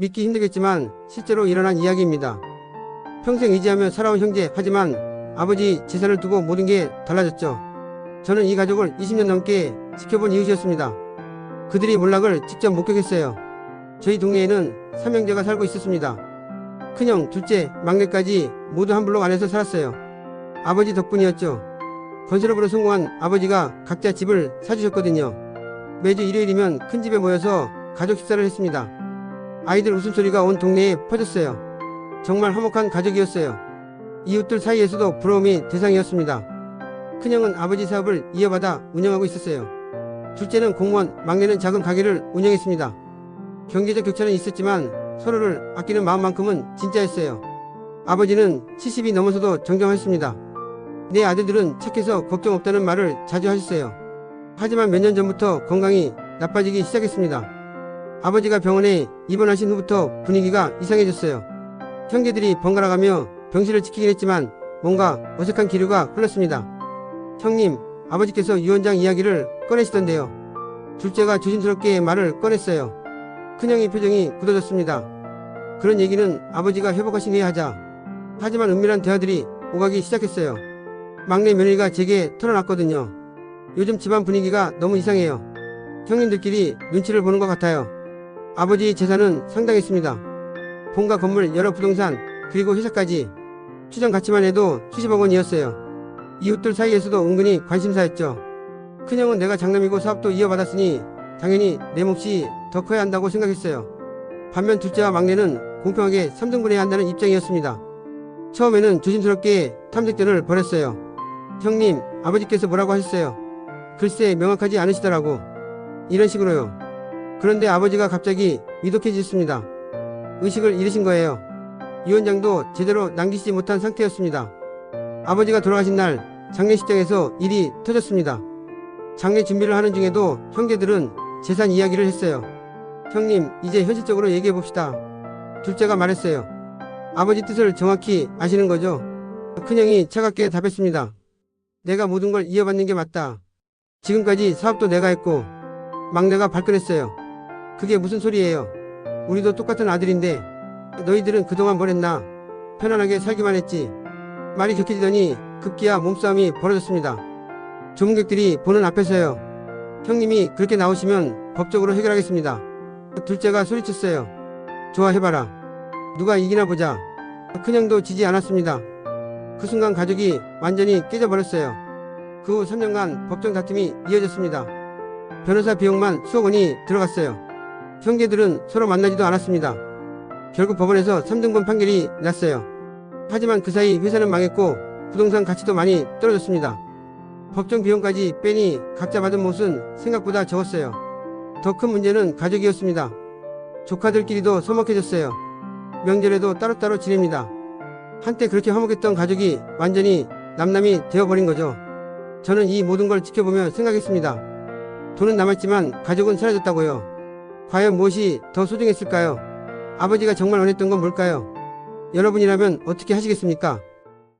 믿기 힘들겠지만 실제로 일어난 이야기입니다. 평생 의지하며 살아온 형제, 하지만 아버지 재산을 두고 모든 게 달라졌죠. 저는 이 가족을 20년 넘게 지켜본 이웃이었습니다. 그들이 몰락을 직접 목격했어요. 저희 동네에는 3형제가 살고 있었습니다. 큰형, 둘째, 막내까지 모두 한 블록 안에서 살았어요. 아버지 덕분이었죠. 건설업으로 성공한 아버지가 각자 집을 사주셨거든요. 매주 일요일이면 큰 집에 모여서 가족 식사를 했습니다. 아이들 웃음소리가 온 동네에 퍼졌어요. 정말 화목한 가족이었어요. 이웃들 사이에서도 부러움이 대상이었습니다. 큰형은 아버지 사업을 이어받아 운영하고 있었어요. 둘째는 공무원, 막내는 작은 가게를 운영했습니다. 경제적 격차는 있었지만 서로를 아끼는 마음만큼은 진짜였어요. 아버지는 70이 넘어서도 정정하셨습니다. 내 아들들은 착해서 걱정 없다는 말을 자주 하셨어요. 하지만 몇 년 전부터 건강이 나빠지기 시작했습니다. 아버지가 병원에 입원하신 후부터 분위기가 이상해졌어요. 형제들이 번갈아가며 병실을 지키긴 했지만 뭔가 어색한 기류가 흘렀습니다. 형님, 아버지께서 유언장 이야기를 꺼내시던데요. 둘째가 조심스럽게 말을 꺼냈어요. 큰형의 표정이 굳어졌습니다. 그런 얘기는 아버지가 회복하신 후에 하자. 하지만 은밀한 대화들이 오가기 시작했어요. 막내 며느리가 제게 털어놨거든요. 요즘 집안 분위기가 너무 이상해요. 형님들끼리 눈치를 보는 것 같아요. 아버지 재산은 상당했습니다. 본가 건물, 여러 부동산, 그리고 회사까지 추정 가치만 해도 수십억 원이었어요. 이웃들 사이에서도 은근히 관심사였죠. 큰형은 내가 장남이고 사업도 이어받았으니 당연히 내 몫이 더 커야 한다고 생각했어요. 반면 둘째와 막내는 공평하게 3등분해야 한다는 입장이었습니다. 처음에는 조심스럽게 탐색전을 벌였어요. 형님, 아버지께서 뭐라고 하셨어요? 글쎄, 명확하지 않으시더라고. 이런 식으로요. 그런데 아버지가 갑자기 위독해지셨습니다. 의식을 잃으신 거예요. 유언장도 제대로 남기시지 못한 상태였습니다. 아버지가 돌아가신 날 장례식장에서 일이 터졌습니다. 장례 준비를 하는 중에도 형제들은 재산 이야기를 했어요. 형님, 이제 현실적으로 얘기해 봅시다. 둘째가 말했어요. 아버지 뜻을 정확히 아시는 거죠? 큰형이 차갑게 답했습니다. 내가 모든 걸 이어받는 게 맞다. 지금까지 사업도 내가 했고. 막내가 발끈했어요. 그게 무슨 소리예요? 우리도 똑같은 아들인데 너희들은 그동안 뭘 했나? 편안하게 살기만 했지. 말이 격해지더니 급기야 몸싸움이 벌어졌습니다. 조문객들이 보는 앞에서요. 형님이 그렇게 나오시면 법적으로 해결하겠습니다. 둘째가 소리쳤어요. 좋아, 해봐라. 누가 이기나 보자. 큰형도 지지 않았습니다. 그 순간 가족이 완전히 깨져버렸어요. 그 후 3년간 법정 다툼이 이어졌습니다. 변호사 비용만 수억 원이 들어갔어요. 형제들은 서로 만나지도 않았습니다. 결국 법원에서 3등분 판결이 났어요. 하지만 그 사이 회사는 망했고 부동산 가치도 많이 떨어졌습니다. 법정 비용까지 빼니 각자 받은 몫은 생각보다 적었어요. 더 큰 문제는 가족이었습니다. 조카들끼리도 서먹해졌어요. 명절에도 따로따로 지냅니다. 한때 그렇게 화목했던 가족이 완전히 남남이 되어버린 거죠. 저는 이 모든 걸 지켜보며 생각했습니다. 돈은 남았지만 가족은 사라졌다고요. 과연 무엇이 더 소중했을까요? 아버지가 정말 원했던 건 뭘까요? 여러분이라면 어떻게 하시겠습니까?